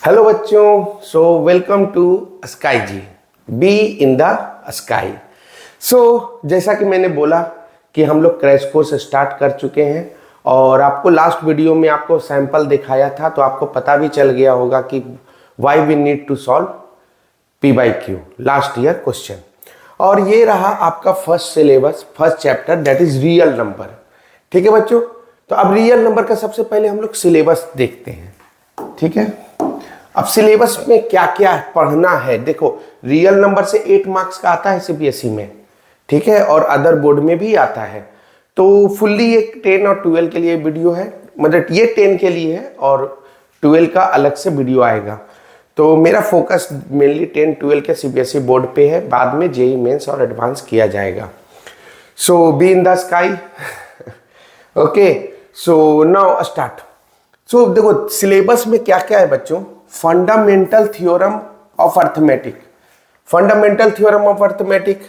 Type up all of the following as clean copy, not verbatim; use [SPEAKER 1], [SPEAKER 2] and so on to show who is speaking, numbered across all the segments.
[SPEAKER 1] Hello बच्चों, so welcome to Sky G, be in the sky. जैसा कि मैंने बोला कि हम लोग क्रैश कोर्स स्टार्ट कर चुके हैं और आपको लास्ट वीडियो में आपको सैंपल दिखाया था, तो आपको पता भी चल गया होगा कि why we need to solve P by Q last year question. और ये रहा आपका first syllabus, first chapter, that is real number. ठीक है बच्चों, तो अब रियल नंबर का सबसे पहले हम लोग सिलेबस देखते हैं। ठीक है, अब सिलेबस में क्या क्या पढ़ना है। देखो, रियल नंबर से 8 मार्क्स का आता है सीबीएसई में, ठीक है, और अदर बोर्ड में भी आता है। तो फुल्ली एक 10 और 12 के लिए वीडियो है, मतलब ये 10 के लिए है और 12 का अलग से वीडियो आएगा। तो मेरा फोकस मेनली 10 12 के सीबीएसई बोर्ड पे है, बाद में जेई मेंस और एडवांस किया जाएगा। So be in the sky. Okay, so now start. So देखो सिलेबस में क्या क्या है बच्चों। Fundamental theorem of arithmetic, fundamental theorem of arithmetic,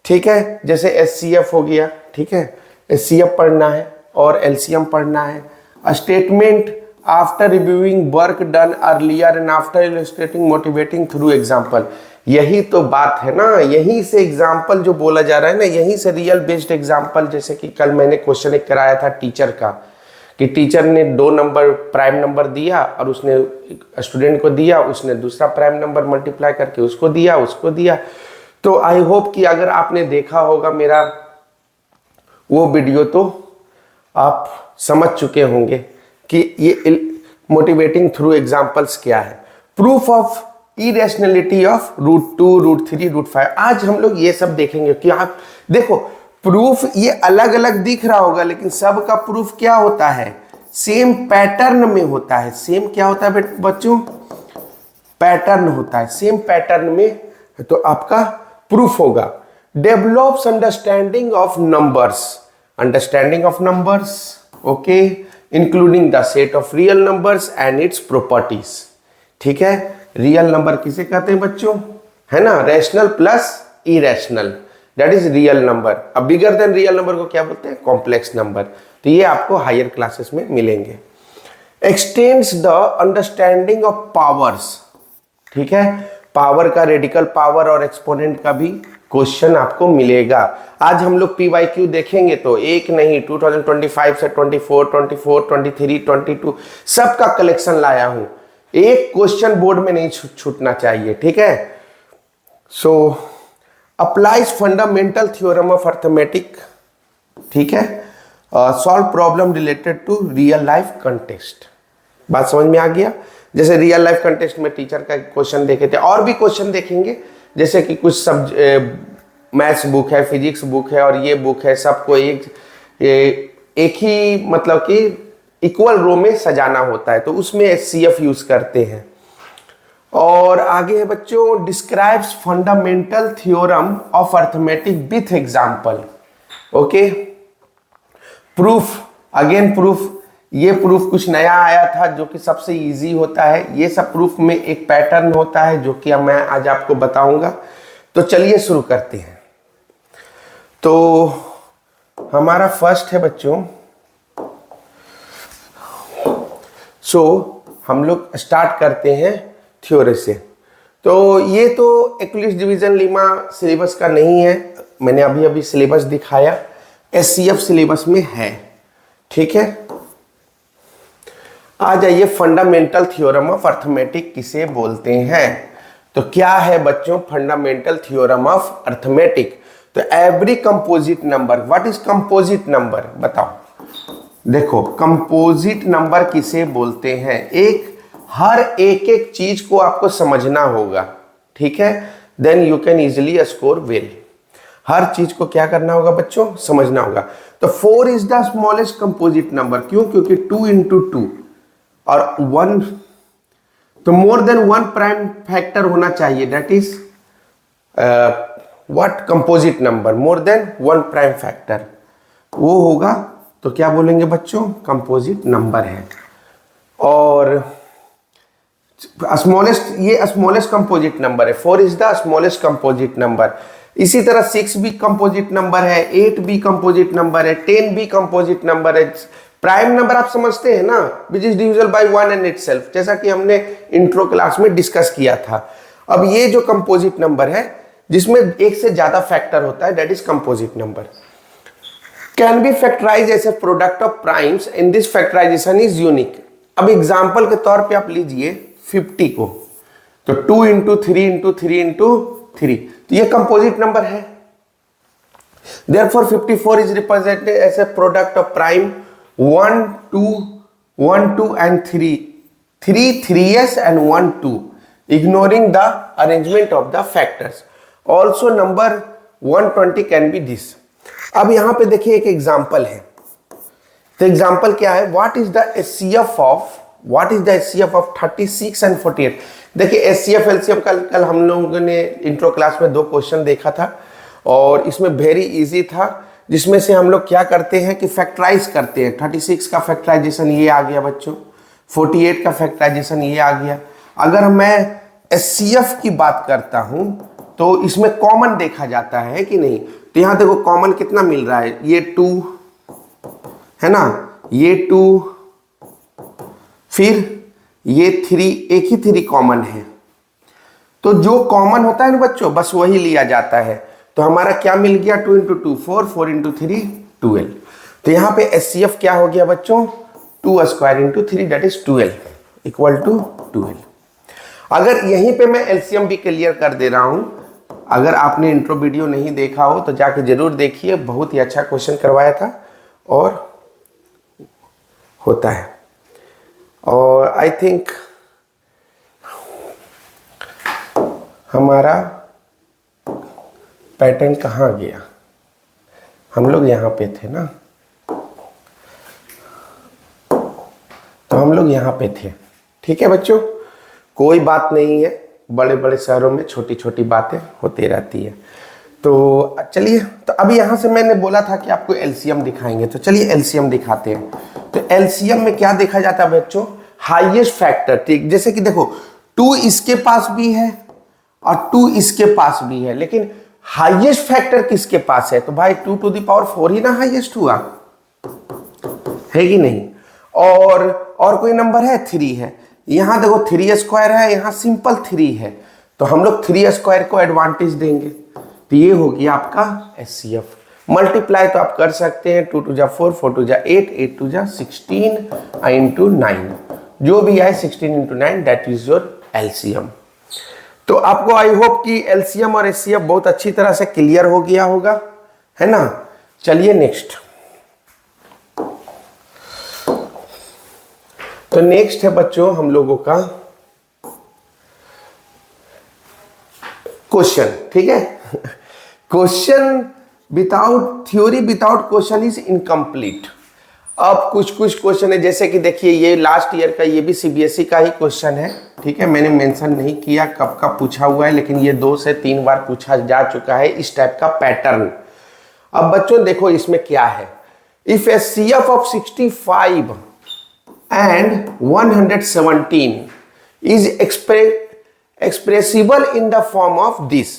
[SPEAKER 1] ठीक है, जैसे एचसीएफ हो गया, ठीक है, एचसीएफ पढ़ना है और एलसीएम पढ़ना है। Statement after reviewing work done earlier and after illustrating motivating through example. यही तो बात है ना, यहीं से एग्जाम्पल जो बोला जा रहा है ना, यहीं से रियल बेस्ड एग्जाम्पल। जैसे कि कल मैंने क्वेश्चन एक कराया था टीचर का, कि टीचर ने 2 नंबर प्राइम नंबर दिया और उसने स्टूडेंट को दिया, उसने दूसरा प्राइम नंबर मल्टीप्लाई करके उसको दिया। तो आई होप कि अगर आपने देखा होगा मेरा वो वीडियो तो आप समझ चुके होंगे कि ये मोटिवेटिंग थ्रू एग्जांपल्स क्या है। Proof of irrationality of √2, √3, √5। आज हम लोग ये सब देखेंगे कि आप देखो प्रूफ ये अलग अलग दिख रहा होगा, लेकिन सब का प्रूफ क्या होता है, सेम पैटर्न में होता है। सेम क्या होता है बच्चों, पैटर्न होता है, सेम पैटर्न में तो आपका प्रूफ होगा। Develops understanding of numbers, understanding of numbers, okay, including the set of real numbers and its properties. ठीक है, रियल नंबर किसे कहते हैं बच्चों, है ना, rational plus irrational, that is real number. अब बिगर देन रियल नंबर को क्या बोलते हैं, कॉम्प्लेक्स नंबर। तो ये आपको हायर क्लासेस में मिलेंगे। X tends the understanding of powers, ठीक है, पावर का रेडिकल पावर और एक्सपोनेंट का भी क्वेश्चन आपको मिलेगा। आज हम लोग पीवाईक्यू देखेंगे तो एक नहीं, 2025 से 24, 24, 23, 22 सबका कलेक्शन लाया हूं। एक क्वेश्चन बोर्ड में नहीं छूटना चाहिए, ठीक है। So applies fundamental theorem of arithmetic, ठीक है, solve problem related to real life context. बात समझ में आ गया। जैसे रियल लाइफ कंटेक्स्ट में टीचर का क्वेश्चन देखे थे, और भी क्वेश्चन देखेंगे, जैसे कि कुछ मैथ्स बुक है, फिजिक्स बुक है और ये बुक है, सबको एक ही मतलब कि इक्वल रो में सजाना होता है, तो उसमें एचसीएफ यूज करते हैं। और आगे है बच्चों, describes fundamental theorem of arithmetic with example, okay. Proof, again proof, ये प्रूफ कुछ नया आया था जो कि सबसे इजी होता है। ये सब प्रूफ में एक पैटर्न होता है जो कि अब मैं आज आपको बताऊंगा। तो चलिए शुरू करते हैं। तो हमारा फर्स्ट है बच्चों, हम लोग स्टार्ट करते हैं थ्योरी से। तो ये तो एक्लिप्स डिवीजन लीमा सिलेबस का नहीं है, मैंने अभी अभी सिलेबस दिखाया, एचसीएफ सिलेबस में है, ठीक है। आ जाइए, फंडामेंटल थ्योरम ऑफ अर्थमेटिक किसे बोलते हैं। तो क्या है बच्चों फंडामेंटल थ्योरम ऑफ अर्थमेटिक। तो every composite number, what is composite number बताओ। देखो कंपोजिट नंबर किसे बोलते हैं, एक हर एक चीज को आपको समझना होगा, ठीक है, then you can easily score well. हर चीज को क्या करना होगा बच्चों, समझना होगा। तो 4 is the smallest composite number, क्यों, क्योंकि 2 into 2 और 1, तो मोर देन 1 प्राइम फैक्टर होना चाहिए, that is what, composite number, more than 1 prime factor, वो होगा तो क्या बोलेंगे बच्चों, कंपोजिट नंबर है। और स्मॉलेस्ट, ये स्मॉलेस्ट कंपोजिट नंबर है, 4 is the smallest composite number. इसी तरह 6 भी कंपोजिट नंबर है, 8 भी कंपोजिट नंबर है, 10 भी कंपोजिट नंबर है, प्राइम नंबर आप समझते हैं ना, which is divisible by 1 and itself, जैसा कि हमने इंट्रो क्लास में डिस्कस किया था। अब ये जो कंपोजिट नंबर है जिसमें एक से ज्यादा फैक्टर होता है, that is composite number, can be factorize as a product of primes and this factorization is unique. अब एग्जाम्पल के तौर पे आप लीजिए 50 को, तो 2 इंटू 3 इंटू 3 इंटू 3, तो ये कंपोजिट नंबर है। Therefore 54 is represented as a product of prime 1 2 1 2 and 3 3 3s and 1 2, ignoring the arrangement of the factors. Also number 120 can be this. अब यहां पे देखिए एक एग्जांपल है, तो एग्जांपल क्या है, what is the HCF of 36 and 48। देखिए HCF LCM कल हम लोगों ने इंट्रो क्लास में 2 क्वेश्चन देखा था और इसमें वेरी इजी था, जिसमें से हम लोग क्या करते हैं कि फैक्टराइज करते हैं। 36 का फैक्टराइजेशन ये आ गया बच्चों, 48 का फैक्टराइजेशन ये आ गया। अगर मैं HCF की बात करता हूं तो इसमें कॉमन देखा जाता है कि नहीं, तो यहां देखो कॉमन कितना मिल रहा है, ये 2 है ना, ये 2, फिर ये 3, एक ही 3 कॉमन है, तो जो कॉमन होता है ना बच्चों बस वही लिया जाता है। तो हमारा क्या मिल गया, 2 इंटू 2 4, 4 इंटू 3 12। तो यहाँ पे HCF क्या हो गया बच्चों, 2 square into 3 that is 12 equal to 12। अगर यहीं पे मैं LCM भी क्लियर कर दे रहा हूं, अगर आपने इंट्रो वीडियो नहीं देखा हो तो जाके जरूर देखिए, बहुत ही अच्छा क्वेश्चन करवाया था और होता है। और आई थिंक हमारा पैटर्न कहाँ गया, हम लोग यहाँ पे थे ना, तो हम लोग यहाँ पे थे। ठीक है बच्चों, कोई बात नहीं है, बड़े बड़े शहरों में छोटी छोटी बातें होती रहती है। तो चलिए, तो अभी यहाँ से मैंने बोला था कि आपको LCM दिखाएंगे, तो चलिए LCM दिखाते हैं। तो LCM में क्या देखा जाता है बच्चों, हाईएस्ट फैक्टर। ठीक, जैसे कि देखो 2 इसके पास भी है और 2 इसके पास भी है, लेकिन हाईएस्ट फैक्टर किसके पास है, तो भाई 2 टू द पावर 4 ही ना हाईएस्ट हुआ है कि नहीं। और कोई नंबर है, 3 है, यहां देखो 3 स्क्वायर है, यहां सिंपल 3 है, तो हम लोग 3 स्क्वायर को एडवांटेज देंगे, तो ये हो गया आपका HCF। मल्टीप्लाई तो आप कर सकते हैं, 2 टू जा 4, 4 टू जा 8, 8 टू जा 16 इंटू 9, जो भी आए 16 into 9 that is your LCM। तो आपको आई होप कि LCM और HCF बहुत अच्छी तरह से क्लियर हो गया होगा, है ना। चलिए नेक्स्ट, तो नेक्स्ट है बच्चों हम लोगों का क्वेश्चन। ठीक है, question without theory without question is incomplete. अब कुछ क्वेश्चन है, जैसे कि देखिए ये लास्ट ईयर का, ये भी CBSE का ही क्वेश्चन है। ठीक है, मैंने मेंशन नहीं किया कब का पूछा हुआ है, लेकिन ये 2 से 3 बार पूछा जा चुका है इस टाइप का पैटर्न। अब बच्चों देखो इसमें क्या है, if HCF of 65 and 117 is expressible in the form of this.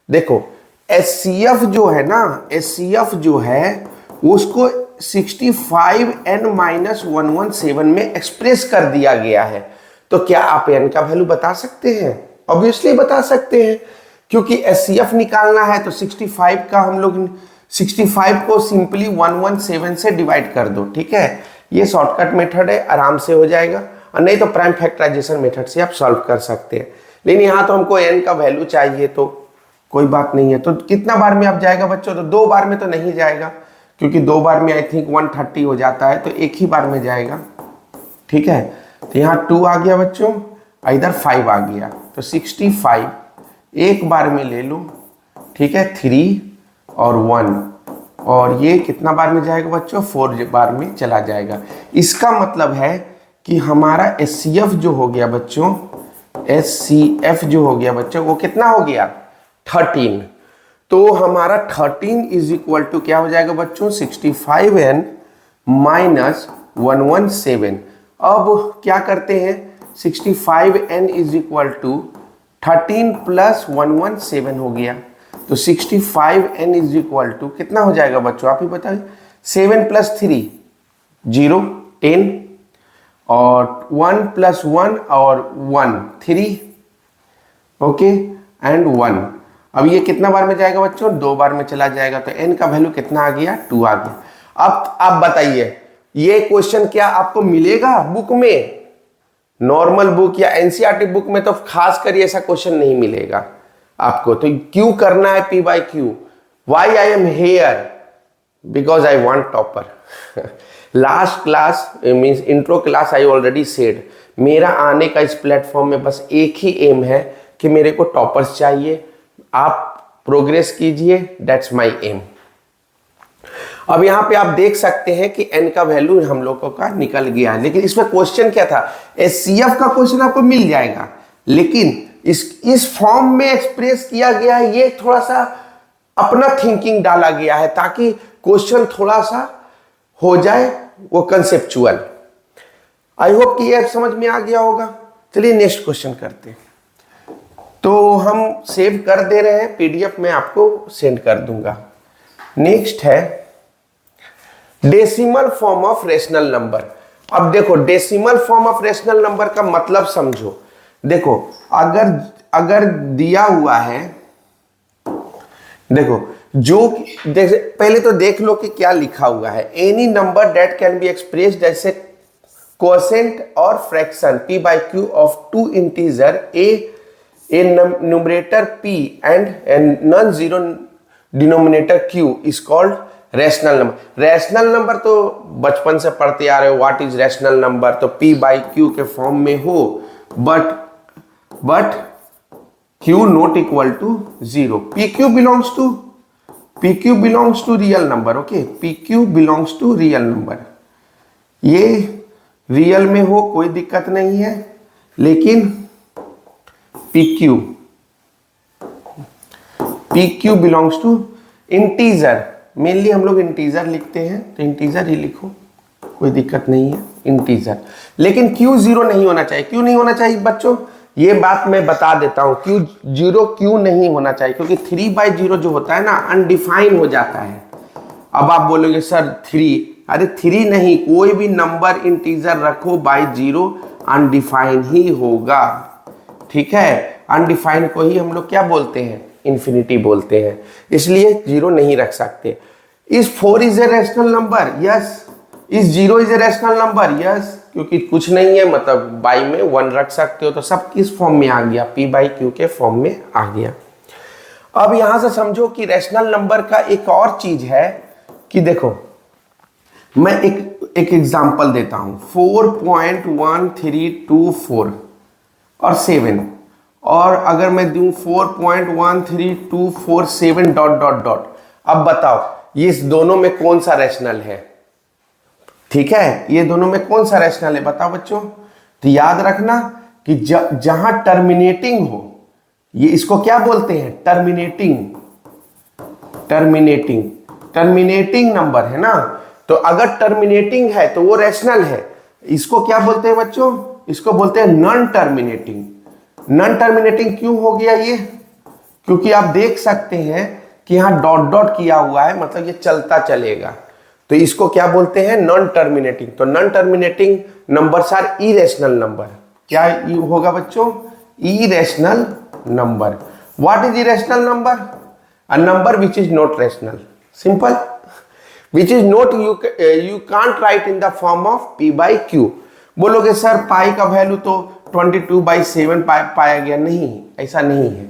[SPEAKER 1] देखो HCF जो है ना, HCF जो है उसको 65 n माइनस 117 में एक्सप्रेस कर दिया गया है। तो क्या आप n का वैल्यू बता सकते हैं? ऑब्वियसली बता सकते हैं, क्योंकि HCF निकालना है तो 65 का हम लोग 65 को सिंपली 117 से डिवाइड कर दो। ठीक है, ये शॉर्टकट मेथड है, आराम से हो जाएगा, और नहीं तो प्राइम फैक्टराइजेशन मेथड से आप सॉल्व कर सकते हैं। लेकिन यहाँ तो हमको n का वैल्यू चाहिए, तो कोई बात नहीं है। तो कितना बार में आप जाएगा बच्चों, तो 2 बार में तो नहीं जाएगा, क्योंकि 2 बार में आई थिंक 130 हो जाता है, तो एक ही बार में जाएगा। ठीक है, तो यहाँ 2 आ गया बच्चों, इधर 5 आ गया, तो 65 एक बार में ले लो। ठीक है, 3 और 1, और ये कितना बार में जाएगा बच्चों, 4 बार में चला जाएगा। इसका मतलब है कि हमारा HCF जो हो गया बच्चों, HCF जो हो गया बच्चों, वो कितना हो गया, 13। तो हमारा 13 इज इक्वल टू क्या हो जाएगा बच्चों, 65n माइनस 117। अब क्या करते हैं, 65n is equal to 13 plus 117 हो गया, तो 65n इज इक्वल टू कितना हो जाएगा बच्चों, आप ही बताइए। 7 प्लस 3 0 10 और 1 + 1 और 1 3 ओके एंड 1। अब ये कितना बार में जाएगा बच्चों? 2 बार में चला जाएगा। तो n का वैल्यू कितना आ गया? 2 आ गया। अब आप बताइए ये क्वेश्चन क्या आपको मिलेगा बुक में? नॉर्मल बुक या एनसीईआरटी बुक में तो खास कर ऐसा क्वेश्चन नहीं मिलेगा आपको। तो क्यों करना है P/Q? Why I am here? Because I want topper. Last class means intro class I already said, मेरा आने का इस प्लेटफॉर्म में बस एक ही एम है कि मेरे को टॉपर्स चाहिए। आप प्रोग्रेस कीजिए, दैट्स माय एम। अब यहां पे आप देख सकते हैं कि n का वैल्यू हम लोगों का निकल गया है, लेकिन इसमें क्वेश्चन क्या था? एचसीएफ का क्वेश्चन आपको मिल जाएगा, लेकिन इस फॉर्म में एक्सप्रेस किया गया है। ये थोड़ा सा अपना थिंकिंग डाला गया है ताकि क्वेश्चन थोड़ा सा हो जाए वो कंसेप्चुअल। आई होप कि ये समझ में आ गया होगा। चलिए नेक्स्ट क्वेश्चन करते हैं। तो हम सेव कर दे रहे हैं, पीडीएफ में आपको सेंड कर दूंगा। नेक्स्ट है decimal form of rational number. अब देखो decimal form of rational number का मतलब समझो। देखो अगर दिया हुआ है, देखो जो पहले तो देख लो कि क्या लिखा हुआ है। Any number that can be expressed as a quotient और fraction P/Q of 2 integer a numerator p and non-zero denominator q is called rational number. Rational number तो बचपन से पढ़ते आ रहे हो, व्हाट इज रैशनल नंबर, तो P/Q के form में हो, but Q not equal to 0। PQ belongs to real number. Okay, PQ belongs to real number. ये रियल में हो कोई दिक्कत नहीं है, लेकिन PQ belongs to integer. Mainly हम लोग इंटीजर लिखते हैं, तो इंटीजर ही लिखो, कोई दिक्कत नहीं है, इंटीजर। लेकिन Q 0 नहीं होना चाहिए। क्यों नहीं होना चाहिए बच्चों? ये बात मैं बता देता हूं। Q 0 क्यों नहीं होना चाहिए? क्योंकि 3/0 जो होता है ना, अनडिफाइन हो जाता है। अब आप बोलोगे सर 3, अरे 3 नहीं, कोई भी नंबर इंटीजर रखो बाय 0 अनडिफाइन ही होगा। ठीक है, अनडिफाइंड को ही हम लोग क्या बोलते हैं? इन्फिनिटी बोलते हैं। इसलिए 0 नहीं रख सकते। इस 4 is a rational number? Yes. इस 0 is a rational number? Yes. क्योंकि कुछ नहीं है, मतलब बाई में 1 रख सकते हो, तो सब किस फॉर्म में आ गया? P/Q के फॉर्म में आ गया। अब यहां से समझो कि रैशनल नंबर का एक और चीज है कि देखो, मैं एक एग्जांपल देता हूं। 4.1324 और 7, और अगर मैं दूं 4.13247 ... अब बताओ ये इस दोनों में कौन सा रैशनल है? ठीक है, ये दोनों में कौन सा रैशनल है बताओ बच्चों। तो याद रखना कि जहां टर्मिनेटिंग हो, ये इसको क्या बोलते हैं? टर्मिनेटिंग नंबर है ना। तो अगर टर्मिनेटिंग है तो वो रैशनल है। इसको क्या बोलते हैं बच्चों? इसको बोलते हैं नॉन टर्मिनेटिंग। नॉन टर्मिनेटिंग क्यों हो गया ये? क्योंकि आप देख सकते हैं कि यहां डॉट किया हुआ है, मतलब ये चलता चलेगा। तो इसको क्या बोलते हैं? Non terminating. तो non terminating numbers are irrational number. क्या होगा बच्चों? Irrational number. What is irrational number? A number which is not rational. Simple. Which is not you can't write in the form of P/Q। बोलोगे sir पाई का value तो 22/7 पाया गया। नहीं, ऐसा नहीं है,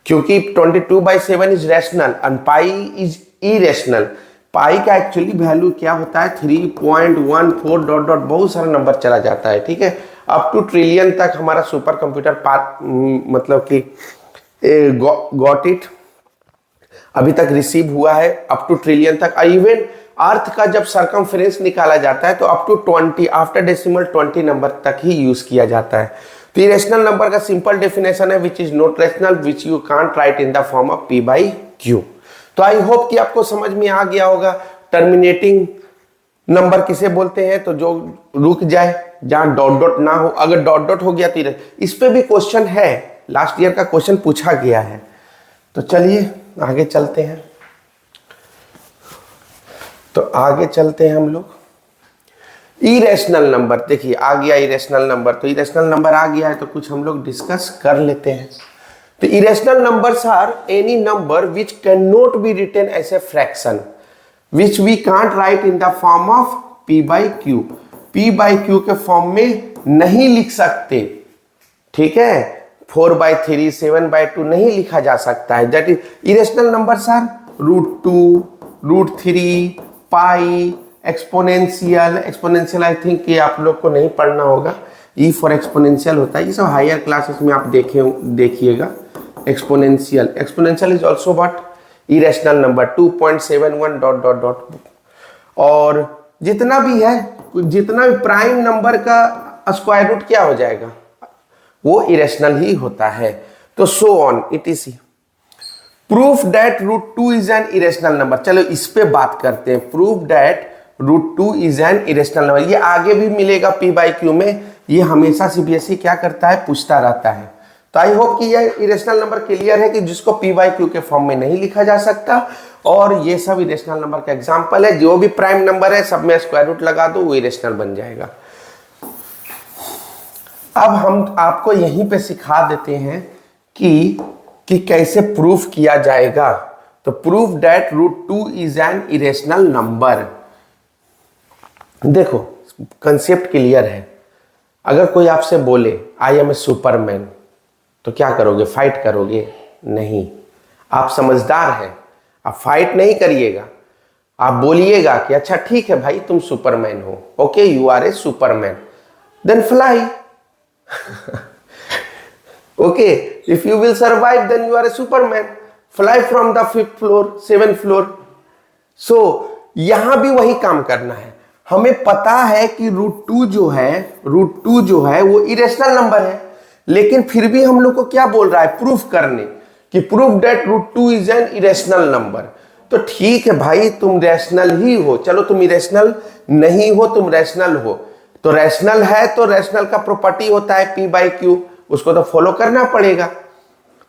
[SPEAKER 1] क्योंकि 22/7 is rational and pi is irrational. Pi का एक्चुअली वैल्यू क्या होता है? 3.14 ... बहुत सारा नंबर चला जाता है। ठीक है, अप टू ट्रिलियन तक हमारा सुपर कंप्यूटर मतलब कि गॉट इट, अभी तक रिसीव हुआ है अप टू ट्रिलियन तक। इवन अर्थ का जब सरकमफ्रेंस निकाला जाता है तो up to 20 after decimal 20 number तक ही यूज किया जाता है। तो इरेशनल नंबर का सिंपल डेफिनेशन है which is not rational, which you can't write in the form of P/Q। तो आई होप कि आपको समझ में आ गया होगा टर्मिनेटिंग नंबर किसे बोलते हैं। तो जो रुक जाए, जहां डॉट ना हो। अगर डॉट हो गया तो इस पे भी क्वेश्चन है, लास्ट ईयर का क्वेश्चन पूछा गया है। तो चलिए आगे चलते हैं। तो आगे चलते हैं हम लोग। इरेशनल नंबर, देखिए आ गया इरेशनल नंबर। तो इरेशनल नंबर आ गया है तो कुछ हम लोग डिस्कस कर लेते हैं। तो irrational numbers are any number which can not be written as a fraction, which we can't write in the form of p by Q. p by Q के फॉर्म में नहीं लिख सकते, ठीक है। 4/3, 7/2 नहीं लिखा जा सकता है। That is irrational numbers are √2, √3, pi, exponential. Exponential I think ये आप लोग को नहीं पढ़ना होगा, ई फॉर एक्सपोनेंशियल होता है, ये सब हायर क्लासेस में आप देखिएगा। Exponential, exponential is also what, irrational number 2.71 dot dot dot. और जितना भी है, जितना भी प्राइम नंबर का स्क्वायर रूट क्या हो जाएगा, वो इरेशनल ही होता है। तो so on it is proof that √2 is an irrational number. चलो इस पे बात करते हैं। Proof that √2 is an irrational number, ये आगे भी मिलेगा p बाई क्यू में। ये हमेशा सीबीएसई क्या करता है, पूछता रहता है। तो आई होप कि ये इरेशनल नंबर क्लियर है कि जिसको p बाई क्यू के फॉर्म में नहीं लिखा जा सकता। और ये सब इरेशनल नंबर का एग्जाम्पल है। जो भी प्राइम नंबर है सब में स्क्वायर रूट लगा दो, वो इरेशनल बन जाएगा। अब हम आपको यहीं पे सिखा देते हैं कि कैसे प्रूफ किया जाएगा। तो proof that √2 is an irrational number. देखो कंसेप्ट क्लियर है। अगर कोई आपसे बोले आई एम ए सुपरमैन, तो क्या करोगे, फाइट करोगे? नहीं। आप समझदार हैं, आप फाइट नहीं करिएगा, आप बोलिएगा कि अच्छा ठीक है भाई तुम सुपरमैन हो, okay you are a Superman, then fly. Okay, if you will survive, then you are a Superman. Fly from the 5th floor, 7th floor. So यहां भी वही काम करना है। हमें पता है कि √2 जो है वो इरेशनल नंबर है, लेकिन फिर भी हम लोग को क्या बोल रहा है, प्रूफ करने कि proof that √2 is an irrational number. तो ठीक है भाई, तुम रैशनल ही हो, चलो तुम इरेशनल नहीं हो, तुम रैशनल हो। तो रैशनल है तो रैशनल का प्रॉपर्टी होता है p बाई क्यू, उसको तो फॉलो करना पड़ेगा।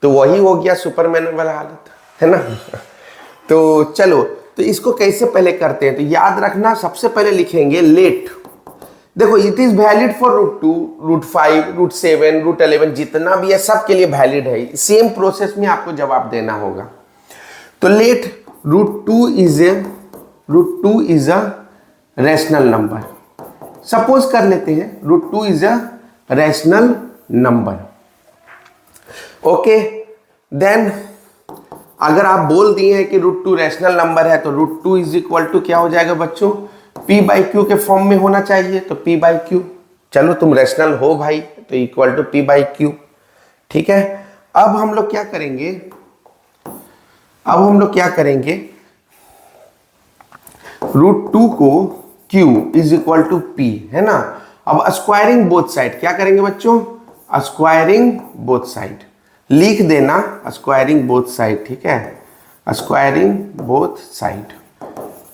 [SPEAKER 1] तो वही हो गया सुपरमैन वाला हालत, है ना। तो चलो, तो इसको कैसे पहले करते हैं, तो याद रखना, सबसे पहले लिखेंगे लेट। देखो इट इज वैलिड फॉर √2, √5, √7, √11, जितना भी है सब के लिए वैलिड है। सेम प्रोसेस में आपको जवाब देना होगा। तो let √2 is a rational number. Suppose कर लेते हैं √2 is a rational number, okay. Then अगर आप बोल दिए हैं कि √2 रैशनल नंबर है, तो √2 इज इक्वल टू क्या हो जाएगा बच्चों, p बाई क्यू के फॉर्म में होना चाहिए। तो p बाई क्यू, चलो तुम रैशनल हो भाई, तो equal to p by Q, ठीक है। अब हम लोग क्या करेंगे, √2 को q is equal to p, है ना। अब स्क्वायरिंग बोथ साइड क्या करेंगे बच्चों, स्क्वायरिंग बोथ साइड लिख देना, स्क्वायरिंग बोथ साइड, ठीक है, स्क्वायरिंग बोथ साइड।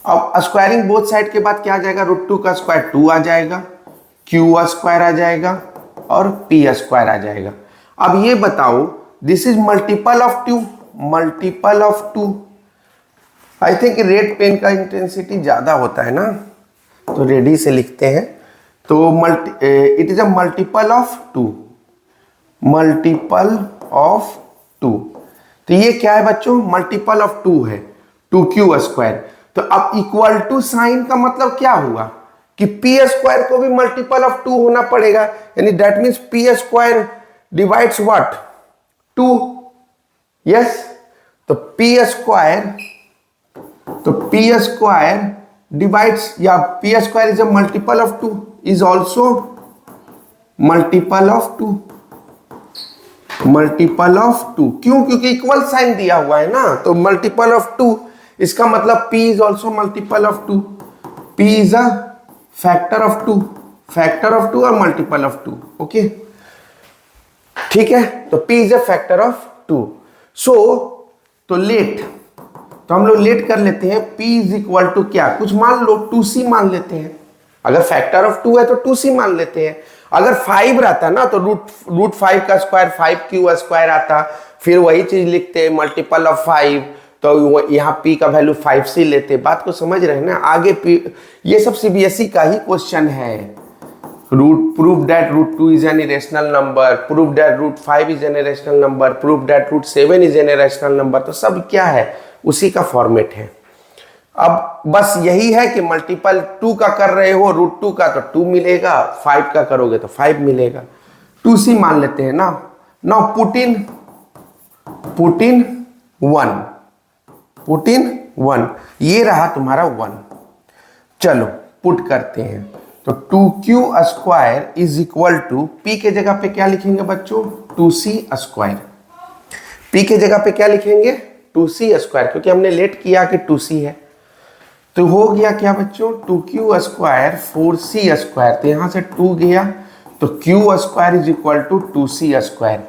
[SPEAKER 1] अब स्क्वायरिंग बोथ साइड के बाद क्या आ जाएगा, √2 का स्क्वायर 2 आ जाएगा, q स्क्वायर आ जाएगा और p स्क्वायर आ जाएगा। अब ये बताओ, this is multiple of 2, multiple of 2। I think red pen का इंटेंसिटी ज्यादा होता है ना, तो रेडी से लिखते हैं। तो it is a multiple of 2, multiple of 2। तो ये क्या है बच्चों, मल्टीपल ऑफ 2 है, 2q स्क्वायर। तो अब इक्वल टू साइन का मतलब क्या हुआ कि p स्क्वायर को भी मल्टीपल ऑफ 2 होना पड़ेगा, यानी that means p square divides what, 2। Yes, तो p स्क्वायर डिवाइड्स, या p square is a multiple of 2, is also multiple of 2, multiple of 2। क्यों, क्योंकि इक्वल साइन दिया हुआ है ना, तो मल्टीपल ऑफ 2, इसका मतलब p is also multiple of 2, p is a factor of 2, factor of 2 और मल्टीपल ऑफ 2, ओके, ठीक है। तो p is a factor of 2। सो तो लेट, तो हम लोग लेट कर लेते हैं, p इज इक्वल टू क्या, कुछ मान लो 2c मान लेते हैं। अगर फैक्टर ऑफ 2 है तो 2c मान लेते हैं। अगर 5 रहता ना तो √5 का स्क्वायर 5q स्क्वायर आता, फिर वही चीज लिखते हैं, मल्टीपल ऑफ 5 तो यहाँ p का वैल्यू 5c लेते। बात को समझ रहे हैं ना? आगे p, ये सब सीबीएसई का ही क्वेश्चन है। prove that root 2 is an irrational number, prove that root 5 is an irrational number, prove that root 7 is an irrational number। तो सब क्या है, उसी का फॉर्मेट है। अब बस यही है कि मल्टीपल 2 का कर रहे हो, रूट 2 का तो 2 मिलेगा, 5 का करोगे तो 5 मिलेगा। 2c मान लेते हैं ना। नाउ पुट इन 1, ये रहा तुम्हारा 1। चलो पुट करते हैं, तो 2q square is equal to, p के जगह पे क्या लिखेंगे बच्चों, 2c स्क्वायर। p के जगह पे क्या लिखेंगे, 2c स्क्वायर, क्योंकि हमने लेट किया कि 2c है। तो हो गया क्या बच्चों, 2q स्क्वायर 4c स्क्वायर, तो यहां से 2 गया, तो q square is equal to 2c square.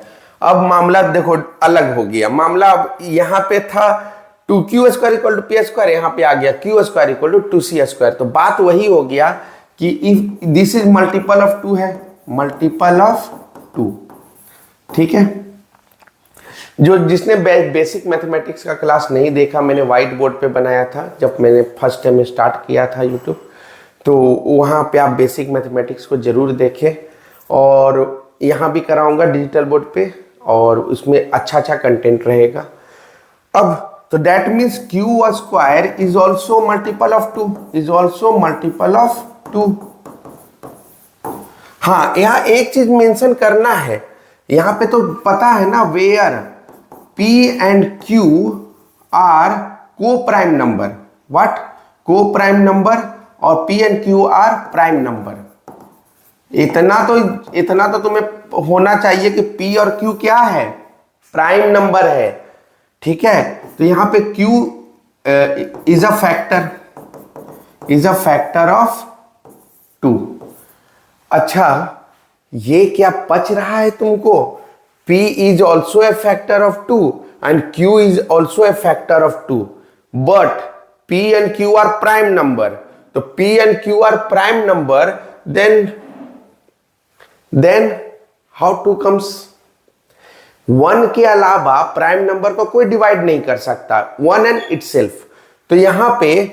[SPEAKER 1] अब मामला देखो अलग हो गया मामला। अब यहां पे था 2q square equal to p square, यहां पे आ गया q square equal to 2c square. तो बात वही हो गया कि if this is multiple of 2 है, मल्टीपल ऑफ 2, ठीक है। जो जिसने बेसिक मैथमेटिक्स का क्लास नहीं देखा, मैंने व्हाइट बोर्ड पे बनाया था जब मैंने फर्स्ट टाइम स्टार्ट किया था यूट्यूब, तो वहाँ पे आप बेसिक मैथमेटिक्स को जरूर देखें। और यहाँ भी कराऊंगा डिजिटल बोर्ड पे, और उसमें अच्छा कंटेंट रहेगा। अब तो that means Q square is also multiple of 2, is also multiple of 2। हाँ, यहाँ एक चीज मेंशन करना है, यहाँ पे तो पता है ना, where P and Q are co-prime number। What? Co-prime number, और P and Q are prime number। इतना तो तुम्हें होना चाहिए कि P और Q क्या है, प्राइम नंबर है, ठीक है। तो यहाँ पे Q is a factor of 2। अच्छा, ये क्या पच रहा है तुमको, P is also a factor of 2 and Q is also a factor of 2, but P and Q are prime number। तो P and Q are prime number, then how 2 comes? 1 के अलावा प्राइम नंबर को कोई divide नहीं कर सकता, 1 and itself। तो यहां पे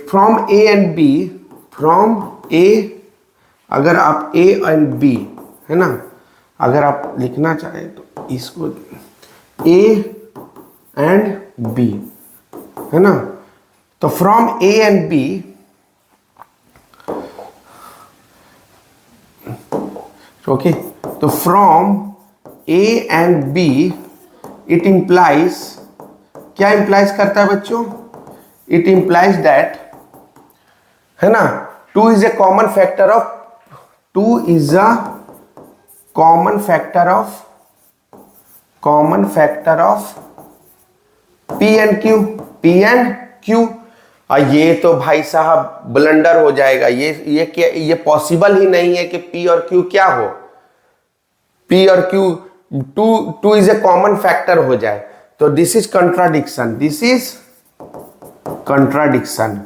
[SPEAKER 1] from A and B, from A, अगर आप A and B है ना, अगर आप लिखना चाहें तो इसको A and B है ना, तो from A and B, okay, तो from A and B it implies, क्या इंप्लाइज करता है बच्चों, इट इंप्लाइज दैट, है ना, 2 is a common factor of, 2 is a common factor of P and Q। और ये तो भाई साहब ब्लंडर हो जाएगा, ये क्या, ये पॉसिबल ही नहीं है कि P और Q क्या हो, P और Q 2 is a common factor हो जाए। तो दिस इज कंट्राडिक्शन,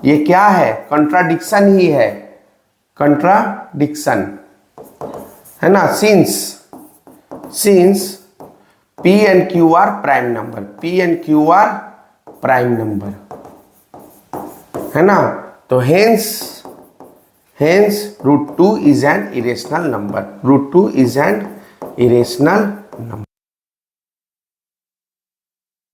[SPEAKER 1] ये क्या है, कंट्राडिक्शन ही है, कंट्राडिक्शन है ना। Since P and Q are prime number, है ना, तो hence root 2 is an irrational number,